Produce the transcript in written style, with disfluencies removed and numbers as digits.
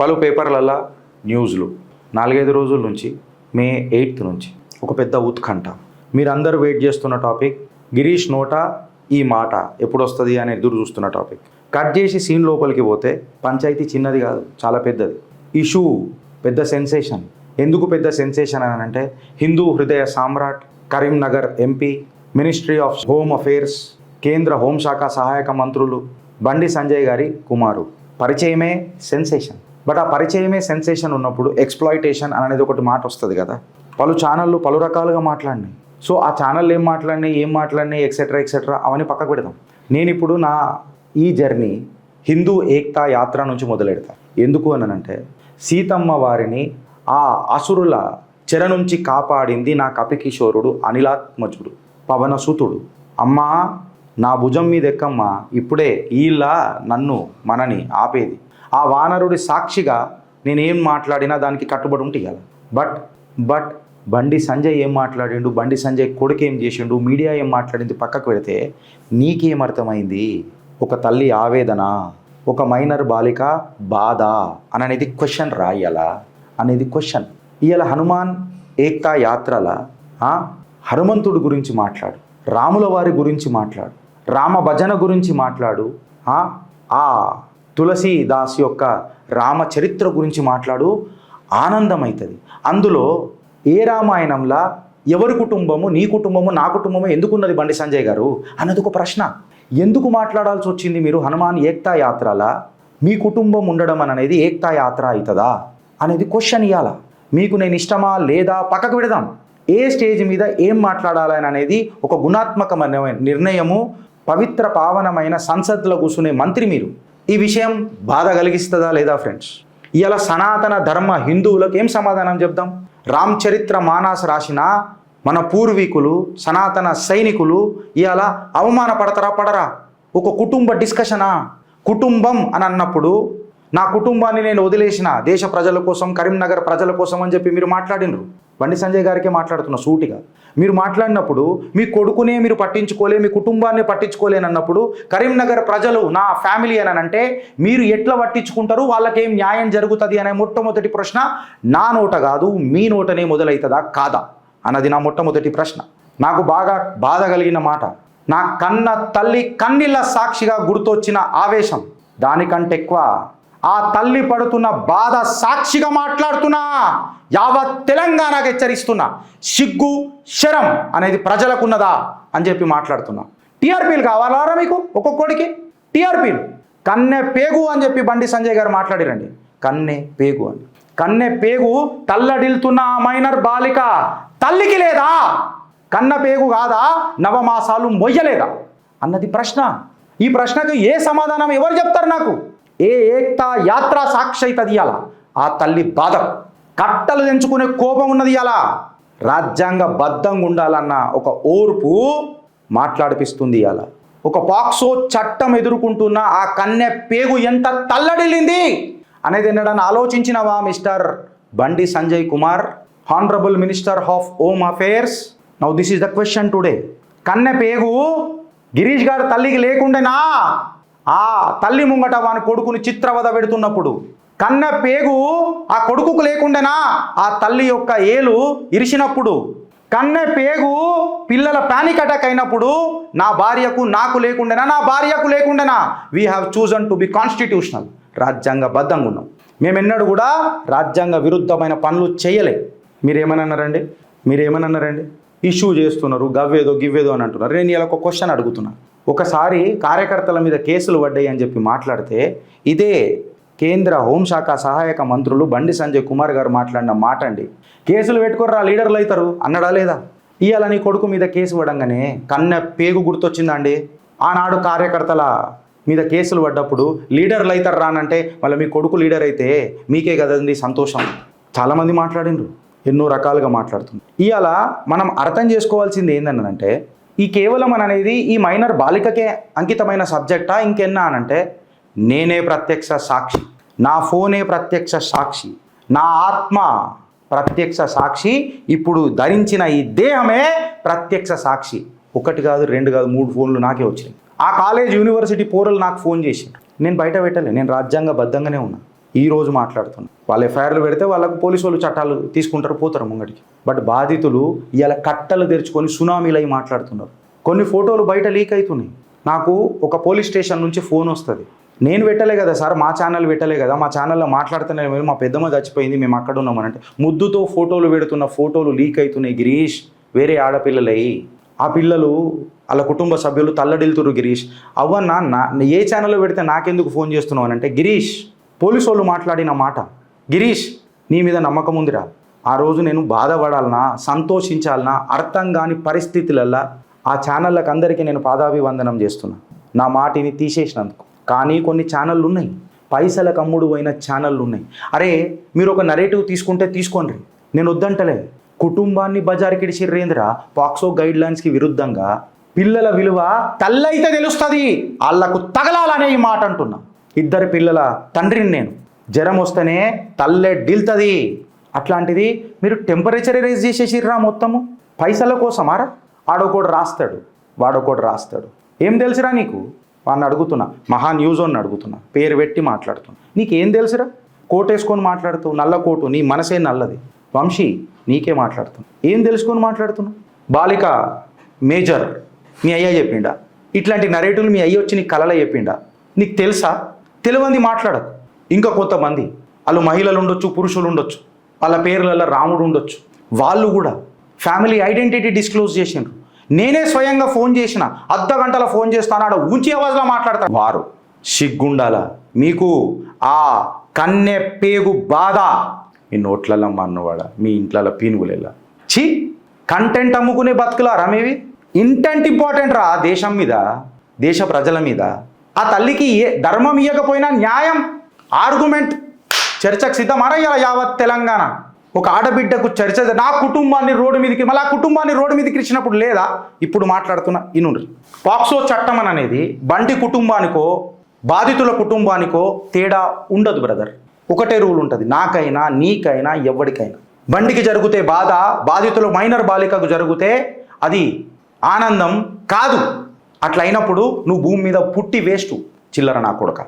పలు పేపర్లలో న్యూస్లు 4-5 రోజుల నుంచి మే 8th నుంచి ఒక పెద్ద ఉత్కంఠ. మీరందరూ వెయిట్ చేస్తున్న టాపిక్, గిరీష్ నోట ఈ మాట ఎప్పుడు వస్తుంది అని ఎదురు చూస్తున్న టాపిక్. కట్ చేసి సీన్ లోపలికి పోతే పంచాయతీ చిన్నది కాదు, చాలా పెద్దది. ఇష్యూ పెద్ద సెన్సేషన్. ఎందుకు పెద్ద సెన్సేషన్ అని అంటే, హిందూ హృదయ సామ్రాట్, Karimnagar MP, ministry of home affairs, కేంద్ర హోంశాఖ సహాయక మంత్రులు బండి సంజయ్ గారి కుమారు పరిచయమే సెన్సేషన్. బట్ ఆ పరిచయమే సెన్సేషన్ ఉన్నప్పుడు ఎక్స్ప్లాయిటేషన్ అనేది ఒకటి మాట వస్తుంది కదా. పలు ఛానళ్ళు పలు రకాలుగా మాట్లాడినాయి. సో ఆ ఛానళ్ళు ఏం మాట్లాడినాయి ఎక్సెట్రా అవన్నీ పక్కకు పెడదాం. నేను ఇప్పుడు నా ఈ జర్నీ హిందూ ఏక్తా యాత్ర నుంచి మొదలెడతా. ఎందుకు అనంటే, సీతమ్మ వారిని ఆ అసురుల చెర నుంచి కాపాడింది నా కపికిషోరుడు, అనిలాత్మజుడు, పవనసుతుడు. అమ్మా నా భుజం మీద ఎక్కమ్మా, ఇప్పుడే వీళ్ళ నన్ను మనని ఆపేది. ఆ వానరుడి సాక్షిగా నేనేం మాట్లాడినా దానికి కట్టుబడి ఉంటే ఇవ్వాలి. బట్ బండి సంజయ్ ఏం మాట్లాడిండు, బండి సంజయ్ కొడుకు ఏం చేసిండు, మీడియా ఏం మాట్లాడింది పక్కకు పెడితే నీకేమర్థమైంది? ఒక తల్లి ఆవేదన, ఒక మైనర్ బాలిక బాధ అనేది క్వశ్చన్ రాయాలా అనేది క్వశ్చన్. ఇవాళ హనుమాన్ ఏక్తా యాత్రల హనుమంతుడి గురించి మాట్లాడు, రాముల వారి గురించి మాట్లాడు, రామ భజన గురించి మాట్లాడు, ఆ తులసీదాస్ యొక్క రామచరిత్ర గురించి మాట్లాడు, ఆనందమవుతుంది. అందులో ఏ రామాయణంలా ఎవరి కుటుంబము, నీ కుటుంబము నా కుటుంబము ఎందుకున్నది బండి సంజయ్ గారు అన్నది ఒక ప్రశ్న. ఎందుకు మాట్లాడాల్సి వచ్చింది మీరు హనుమాన్ ఏక్తా యాత్రలా? మీ కుటుంబం ఉండడం అనేది ఏక్తా యాత్ర అవుతుందా అనేది క్వశ్చన్ ఇవ్వాల. మీకు నేను ఇష్టమా లేదా పక్కకు పెడదాం. ఏ స్టేజ్ మీద ఏం మాట్లాడాలని అనేది ఒక గుణాత్మకమైన నిర్ణయము. పవిత్ర పావనమైన సంసత్లో కూర్చునే మంత్రి మీరు. ఈ విషయం బాధ కలిగిస్తుందా లేదా ఫ్రెండ్స్? ఇవాళ సనాతన ధర్మ హిందువులకు ఏం సమాధానం చెప్దాం? రామచరిత్ర మానస్ రాసిన మన పూర్వీకులు, సనాతన సైనికులు ఇవాళ అవమానపడతారా? ఒక కుటుంబ డిస్కషనా? కుటుంబం అని అన్నప్పుడు నా కుటుంబాన్ని నేను వదిలేసిన దేశ ప్రజల కోసం, కరీంనగర్ ప్రజల కోసం అని చెప్పి మీరు మాట్లాడినరు. బండి సంజయ్ గారికే మాట్లాడుతున్న సూటిగా. మీరు మాట్లాడినప్పుడు మీ కొడుకునే మీరు పట్టించుకోలే, మీ కుటుంబాన్ని పట్టించుకోలేనన్నప్పుడు కరీంనగర్ ప్రజలు నా ఫ్యామిలీ అని అంటే మీరు ఎట్లా పట్టించుకుంటారు? వాళ్ళకేం న్యాయం జరుగుతుంది అనే మొట్టమొదటి ప్రశ్న నా నోట కాదు, మీ నోటనే మొదలవుతుందా కాదా అన్నది నా మొట్టమొదటి ప్రశ్న. నాకు బాగా బాధ కలిగిన మాట, నా కన్న తల్లి కన్నీళ్ళ సాక్షిగా గుర్తొచ్చిన ఆవేశం. దానికంటే ఎక్కువ ఆ తల్లి పడుతున్న బాధ సాక్షిగా మాట్లాడుతున్నా, యావత్ తెలంగాణకు హెచ్చరిస్తున్నా, సిగ్గు శరం అనేది ప్రజలకున్నదా అని చెప్పి మాట్లాడుతున్నా. టీఆర్పీలు కావాలారా మీకు? ఒక్కొక్కడికి టీఆర్పీలు. కన్నె పేగు అని చెప్పి బండి సంజయ్ గారు మాట్లాడిరండి. కన్నె పేగు అని. కన్నె పేగు తల్లడిల్తున్న ఆ మైనర్ బాలిక తల్లికి లేదా? కన్న పేగు కాదా? నవమాసాలు మొయ్యలేదా అన్నది ప్రశ్న. ఈ ప్రశ్నకు ఏ సమాధానం ఎవరు చెప్తారు నాకు? ఏ ఏక్తా యాత్ర సాక్షి అవుతుంది ఇవాళ? ఆ తల్లి బాధ, కట్టలు తెంచుకునే కోపం ఉన్నది ఇవాళ. రాజ్యాంగ బద్ధంగా ఉండాలన్న ఒక ఓర్పు మాట్లాడిపిస్తుంది ఇవాళ. ఒక పాక్సో చట్టం ఎదుర్కొంటున్న ఆ కన్నె పేగు ఎంత తల్లడిల్లింది అనేది ఎన్నడన్నా ఆలోచించినవా mister Bandi Sanjay Kumar, honourable minister of home affairs? Now this is the question today. కన్నె పేగు గిరీష్ గారు తల్లికి లేకుండేనా? ఆ తల్లి ముంగట వాని కొడుకుని చిత్రవద పెడుతున్నప్పుడు కన్న పేగు ఆ కొడుకుకు లేకుండేనా? ఆ తల్లి యొక్క ఏలు ఇరిసినప్పుడు, కన్నె పేగు పిల్లల పానిక్ అటాక్ అయినప్పుడు నా భార్యకు నాకు లేకుండేనా? నా భార్యకు లేకుండేనా? We have chosen to be constitutional. రాజ్యాంగబద్ధంగా ఉన్నాం. మేమెన్నడూ కూడా రాజ్యాంగ విరుద్ధమైన పనులు చేయలే. మీరేమన్నారండి? ఇష్యూ చేస్తున్నారు, గివ్వేదో అని అంటున్నారు. నేను ఇలా ఒక క్వశ్చన్ అడుగుతున్నా. ఒకసారి కార్యకర్తల మీద కేసులు పడ్డాయి అని చెప్పి మాట్లాడితే ఇదే కేంద్ర హోంశాఖ సహాయక మంత్రులు బండి సంజయ్ కుమార్ గారు మాట్లాడిన మాట అండి. కేసులు పెట్టుకోర్రా లీడర్లు అవుతారు అన్నడా లేదా? ఇవాళ నీ కొడుకు మీద కేసు పడంగానే కన్నె పేగు గుర్తొచ్చిందా అండి? ఆనాడు కార్యకర్తల మీద కేసులు పడ్డప్పుడు లీడర్లు అవుతారు రానంటే మళ్ళీ మీ కొడుకు లీడర్ అయితే మీకే కదండి సంతోషం. చాలామంది మాట్లాడిండ్రు, ఎన్నో రకాలుగా మాట్లాడుతుంది. ఇవాళ మనం అర్థం చేసుకోవాల్సింది ఏంటంటే, ఈ కేవలం అనేది ఈ మైనర్ బాలికకే అంకితమైన సబ్జెక్టా ఇంకెన్నా అనంటే, నేనే ప్రత్యక్ష సాక్షి, నా ఫోనే ప్రత్యక్ష సాక్షి, నా ఆత్మ ప్రత్యక్ష సాక్షి, ఇప్పుడు ధరించిన ఈ దేహమే ప్రత్యక్ష సాక్షి. 1 కాదు 2 కాదు 3 ఫోన్లు నాకే వచ్చినాయి. ఆ కాలేజ్ యూనివర్సిటీ పోరలు నాకు ఫోన్ చేసి, నేను బయట పెట్టలే, నేను రాజ్యాంగబద్ధంగానే ఉన్నా. ఈ రోజు మాట్లాడుతున్నా. వాళ్ళు ఎఫ్ఐఆర్లు పెడితే వాళ్ళకు పోలీసు వాళ్ళు చట్టాలు తీసుకుంటారు, పోతారు ముంగడికి. బట్ బాధితులు ఇలా కట్టలు తెరుచుకొని సునామీలు అయి మాట్లాడుతున్నారు. కొన్ని ఫోటోలు బయట లీక్ అవుతున్నాయి. నాకు ఒక పోలీస్ స్టేషన్ నుంచి ఫోన్ వస్తుంది. నేను పెట్టలే కదా సార్, మా ఛానల్ పెట్టలే కదా, మా ఛానల్లో మాట్లాడుతున్నా, మా పెద్దమ్మ చచ్చిపోయింది, మేము అక్కడ ఉన్నామనంటే ముద్దుతో ఫోటోలు పెడుతున్న ఫోటోలు లీక్ అవుతున్నాయి గిరీష్. వేరే ఆడపిల్లలై ఆ పిల్లలు వాళ్ళ కుటుంబ సభ్యులు తల్లడిల్తురు. గిరీష్ అవ్వన్నా ఏ ఛానల్లో పెడితే నాకెందుకు ఫోన్ చేస్తున్నావు అని అంటే, గిరీష్ పోలీసు వాళ్ళు మాట్లాడిన మాట, గిరీష్ నీ మీద నమ్మకం ఉందిరా. ఆ రోజు నేను బాధపడాలనా సంతోషించాలనా అర్థం కాని పరిస్థితులల్లా ఆ ఛానళ్ళకి అందరికీ నేను పాదాభివందనం చేస్తున్నా, నా మాటిని తీసేసినందుకు. కానీ కొన్ని ఛానళ్ళు ఉన్నాయి, పైసలకు అమ్ముడు అయిన ఛానళ్ళు ఉన్నాయి. అరే మీరు ఒక నరేటివ్ తీసుకుంటే తీసుకోండి, నేను వద్దంటలే. కుటుంబాన్ని బజార్కి ఇడిచిర్రేంద్ర పాక్సో గైడ్ లైన్స్కి విరుద్ధంగా పిల్లల విలువ తల్లైతే తెలుస్తుంది, వాళ్ళకు తగలాలనే ఈ మాట అంటున్నా. 2 పిల్లల తండ్రిని నేను, జ్వరం వస్తేనే తల్లే డిల్తుంది. అట్లాంటిది మీరు టెంపరేచర్ రైజ్ చేసేసిర్రా మొత్తము పైసల కోసమారా. ఆడొకడు రాస్తాడు, వాడొకడు రాస్తాడు. ఏం తెలుసురా నీకు వాడిని అడుగుతున్నా, మహా న్యూస్ అని అడుగుతున్నా, పేరు పెట్టి మాట్లాడుతున్నా. నీకేం తెలుసురా? కోట్ వేసుకొని మాట్లాడుతావు, నల్ల కోటు, నీ మనసే నల్లది. వంశీ నీకే మాట్లాడుతున్నా, ఏం తెలుసుకొని మాట్లాడుతున్నావు? బాలిక మేజర్ మీ అయ్యా చెప్పిండా? ఇట్లాంటి నరేటివ్లు మీ అయ్య వచ్చి నీ కళలో చెప్పిండా? నీకు తెలుసా? తెలియంది మాట్లాడకు. ఇంకా కొంతమంది వాళ్ళు మహిళలు ఉండొచ్చు, పురుషులు ఉండొచ్చు, వాళ్ళ పేర్లలో రాముడు ఉండొచ్చు, వాళ్ళు కూడా ఫ్యామిలీ ఐడెంటిటీ డిస్క్లోజ్ చేసిండ్రు. నేనే స్వయంగా ఫోన్ చేసిన, అర్ధగంటలో ఫోన్ చేస్తాను, ఆడ ఉంచి ఆవాజ్లో మాట్లాడతారు. వారు సిగ్గుండాల మీకు, ఆ కన్నె పేగు బాధ మీ నోట్లలో మన్నవాడ, మీ ఇంట్లలో పీనుగులేలా. ఛీ, కంటెంట్ అమ్ముకునే బతుకులారా మేవి? ఇంటెంట్ ఇంపార్టెంట్ రా దేశం మీద, దేశ ప్రజల మీద. ఆ తల్లికి ధర్మం ఇవ్వకపోయినా న్యాయం ఆర్గ్యుమెంట్ చర్చకు సిద్ధమారా ఇలా యావత్ తెలంగాణ. ఒక ఆడబిడ్డకు చర్చ, నా కుటుంబాన్ని రోడ్డు మీదకి, మళ్ళీ ఆ కుటుంబాన్ని రోడ్డు మీదకి ఇచ్చినప్పుడు లేదా? ఇప్పుడు మాట్లాడుతున్నా ఇనుండ్రి. పాక్సో చట్టం అనేది బండి కుటుంబానికో బాధితుల కుటుంబానికో తేడా ఉండదు బ్రదర్. ఒకటే రూల్ ఉంటుంది, నాకైనా నీకైనా ఎవరికైనా. బండికి జరిగితే బాధ, బాధితులు మైనర్ బాలికకు జరిగితే అది ఆనందం కాదు. అట్లా అయినప్పుడు నువ్వు భూమి మీద పుట్టి వేస్ట్, చిల్లర నా కొడుక.